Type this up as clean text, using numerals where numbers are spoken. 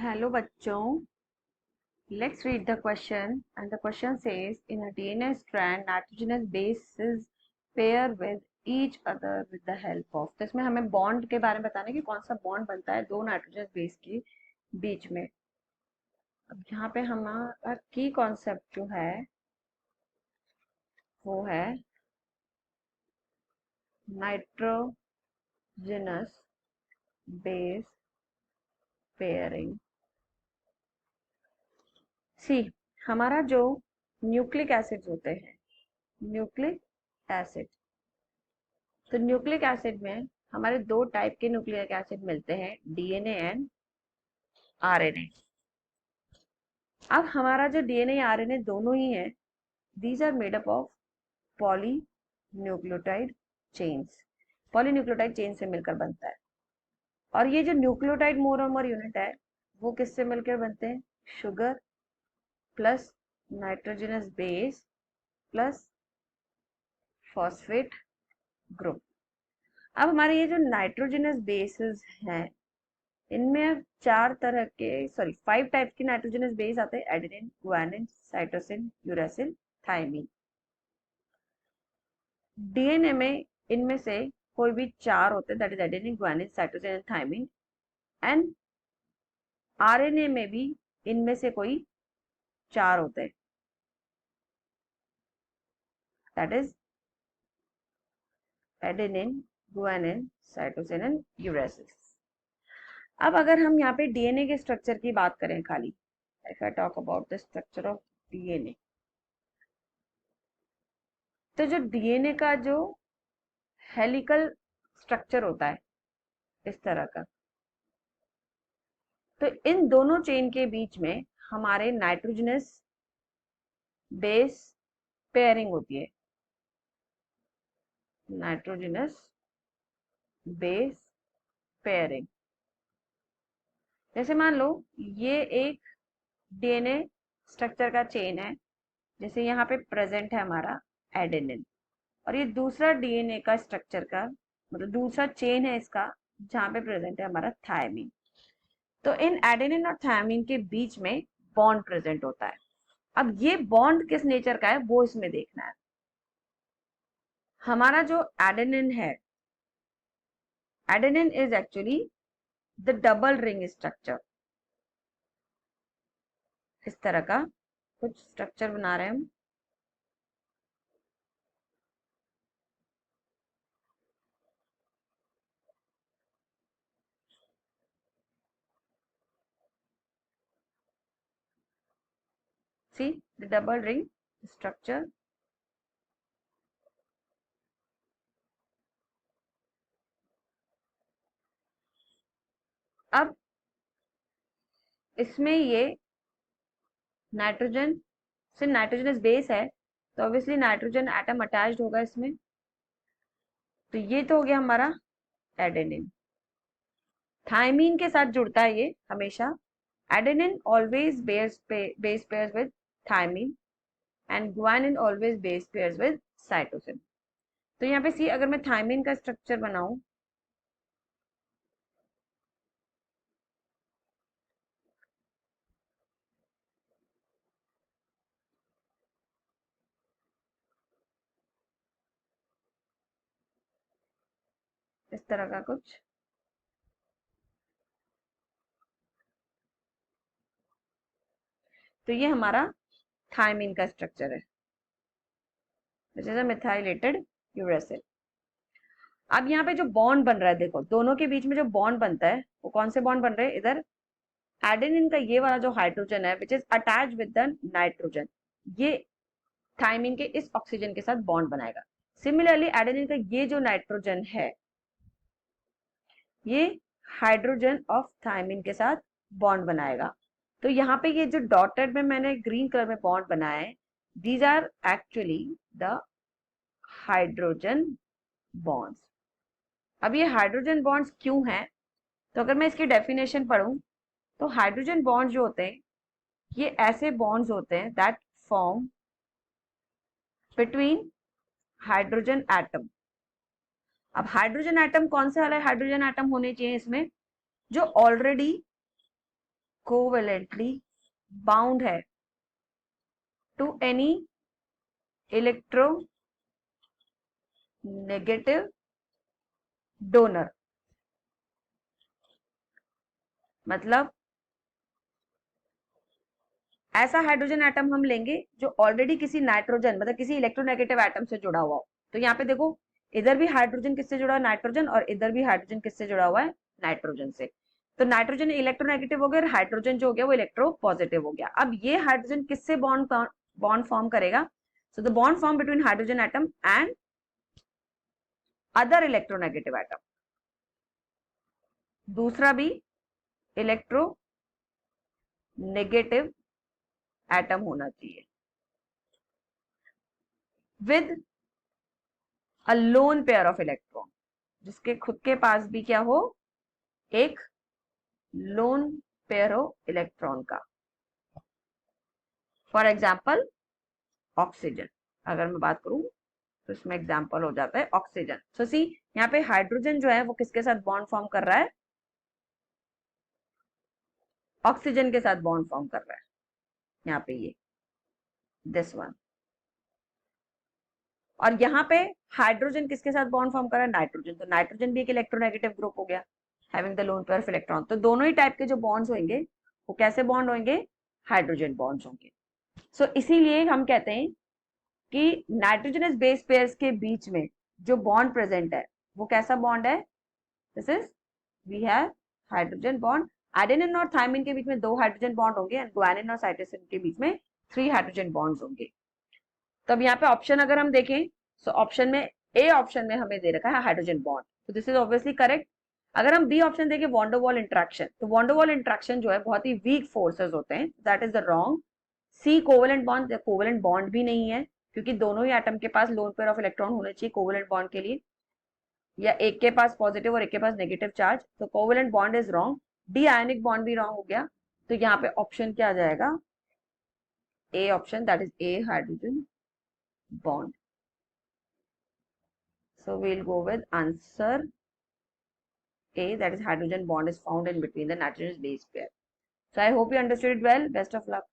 Hello बच्चों, let's read the question and the question says in a DNA strand nitrogenous bases pair with each other with the help of। तो इसमें हमें bond के बारे में बताना है कि कौन सा बॉन्ड बनता है दो नाइट्रोजनस बेस के बीच में। अब यहाँ पे हमारा की कॉन्सेप्ट जो है वो है नाइट्रोजनस बेस पेयरिंग। सी, हमारा जो न्यूक्लिक एसिड्स होते हैं, न्यूक्लिक एसिड, तो न्यूक्लिक एसिड में हमारे दो टाइप के न्यूक्लिक एसिड मिलते हैं, डीएनए एंड आरएनए। अब हमारा जो डीएनए आरएनए दोनों ही है, these are made up of polynucleotide chains. Polynucleotide chain से मिलकर बनता है। और ये जो न्यूक्लियोटाइड मोनोमर यूनिट है वो किससे मिलकर बनते हैं? Sugar plus nitrogenous base plus phosphate group. अब हमारे ये जो नाइट्रोजनस बेसेस हैं इनमें चार तरह के, सॉरी, 5 टाइप्स के नाइट्रोजनस बेस आते हैं, adenine, guanine, cytosine, uracil, thymine. DNA में इनमें से कोई भी चार होते हैं, that is adenine, guanine, cytosine and thymine. And RNA में भी इनमें से कोई चार होते हैं, that is adenine, guanine, cytosine and uracil. अब अगर हम यहाँ पे डीएनए के स्ट्रक्चर की बात करें खाली, if I talk about the structure of DNA, तो जो डीएनए का जो हेलिकल स्ट्रक्चर होता है इस तरह का, तो इन दोनों चेन के बीच में हमारे नाइट्रोजनस बेस पेयरिंग होती है, नाइट्रोजनस बेस पेयरिंग। जैसे मान लो ये एक डीएनए स्ट्रक्चर का चेन है, जैसे यहाँ पे प्रेजेंट है हमारा एडेनिन, और ये दूसरा डीएनए का स्ट्रक्चर का मतलब दूसरा चेन है इसका, जहाँ पे प्रेजेंट है हमारा थायमिन। तो इन एडेनिन और थायमिन के बीच में बॉन्ड प्रेजेंट होता है। अब ये बॉन्ड किस नेचर का है वो इसमें देखना है। हमारा जो एडेनिन है, adenine is actually the double ring structure. इस तरह का कुछ स्ट्रक्चर बना रहे हैं हम। See the double ring structure. अब इसमें ये नाइट्रोजन से नाइट्रोजनस बेस है, तो ऑब्वियसली नाइट्रोजन एटम अटैच्ड होगा इसमें। तो ये तो हो गया हमारा एडेनिन। थायमीन के साथ जुड़ता है ये हमेशा। Adenine always base pairs with thymine and guanine always base pairs with cytosine. तो यहाँ पे सी, अगर मैं थायमीन का स्ट्रक्चर बनाऊं, इस तरह का कुछ, तो ये हमारा थायमीन का स्ट्रक्चर है, which is a methylated uracil. अब यहाँ पे जो बॉन्ड बन रहा है, देखो दोनों के बीच में जो बॉन्ड बनता है वो कौन से बॉन्ड बन रहे हैं? इधर एडेनिन का ये वाला जो हाइड्रोजन है which is attach with the nitrogen, ये थायमीन के इस ऑक्सीजन के साथ बॉन्ड बनाएगा। सिमिलरली एडेनिन का ये जो नाइट्रोजन है ये हाइड्रोजन ऑफ थायमीन के साथ बॉन्ड बनाएगा। तो यहाँ पे ये जो डॉटेड में मैंने ग्रीन कलर में बॉन्ड बनाए हैं, these are actually the hydrogen bonds. अब ये हाइड्रोजन बॉन्ड्स क्यों हैं? तो अगर मैं इसकी डेफिनेशन पढ़ूं, तो हाइड्रोजन बॉन्ड जो होते हैं ये ऐसे बॉन्ड्स होते हैं that form between hydrogen atom. अब हाइड्रोजन एटम कौन से वाले हाइड्रोजन एटम होने चाहिए इसमें? जो ऑलरेडी कोवेलेंटली बाउंड है टू एनी इलेक्ट्रोनेगेटिव डोनर। मतलब ऐसा हाइड्रोजन एटम हम लेंगे जो ऑलरेडी किसी नाइट्रोजन मतलब किसी इलेक्ट्रोनेगेटिव एटम से जुड़ा हुआ हो। तो यहाँ पे देखो, इधर भी हाइड्रोजन किससे जुड़ा है, नाइट्रोजन, और इधर भी हाइड्रोजन किससे जुड़ा हुआ है, नाइट्रोजन से। तो नाइट्रोजन इलेक्ट्रोनेगेटिव हो गया और हाइड्रोजन जो हो गया वो इलेक्ट्रो पॉजिटिव हो गया। अब ये हाइड्रोजन किससे बॉन्ड फॉर्म करेगा? So the bond form between hydrogen atom and other electronegative atom. दूसरा भी इलेक्ट्रो नेगेटिव एटम होना चाहिए with a loan pair of electron, जिसके खुद के पास भी क्या हो, एक लोन पेयर हो इलेक्ट्रॉन का। फॉर एग्जाम्पल ऑक्सीजन, अगर मैं बात करूं तो इसमें एग्जाम्पल हो जाता है ऑक्सीजन। सो सी, यहाँ पे हाइड्रोजन जो है वो किसके साथ बॉन्ड फॉर्म कर रहा है, ऑक्सीजन के साथ बॉन्ड फॉर्म कर रहा है। यहाँ पे ये दिस वन, और यहाँ पे हाइड्रोजन किसके साथ बॉन्ड फॉर्म कर रहा है, नाइट्रोजन। तो नाइट्रोजन भी एक इलेक्ट्रोनेगेटिव ग्रुप हो गया, having the loan pair of electron. तो दोनों ही टाइप के जो बॉन्ड्स होंगे वो कैसे बॉन्ड होंगे, हाइड्रोजन बॉन्ड्स होंगे। सो इसीलिए हम कहते हैं कि नाइट्रोजनस बेस पेयर्स के बीच में जो बॉन्ड प्रेजेंट है वो कैसा बॉन्ड है, this is, we have hydrogen bond. Adenine और थायमिन के बीच में 2 हाइड्रोजन बॉन्ड होंगे एंड गुआनिन और साइटोसिन के बीच में 3 हाइड्रोजन बॉन्ड्स होंगे। तो अब यहाँ पे ऑप्शन अगर हम देखें, सो ऑप्शन में, ए ऑप्शन में हमें दे रखा है हाइड्रोजन बॉन्ड, तो दिस इज ऑब्वियसली करेक्ट। अगर हम बी ऑप्शन देखें वॉन्डरवॉल इंट्रैक्शन, तो वॉन्डरवॉल इंट्रैक्शन जो है बहुत ही वीक फोर्सेस होते हैं, that is the wrong. C covalent bond, covalent bond भी नहीं है, क्योंकि दोनों ही एटम के पास लोन पेयर ऑफ इलेक्ट्रॉन होने चाहिए कोवेलेंट बॉन्ड के लिए, या एक के पास पॉजिटिव और एक के पास नेगेटिव चार्ज। तो covalent bond is wrong. D ionic bond भी रॉन्ग हो गया। तो यहाँ पे ऑप्शन क्या आ जाएगा, A option, that is a hydrogen bond. So we'll go with answer A, that is hydrogen bond is found in between the nitrogen base pair. So I hope you understood it well. Best of luck.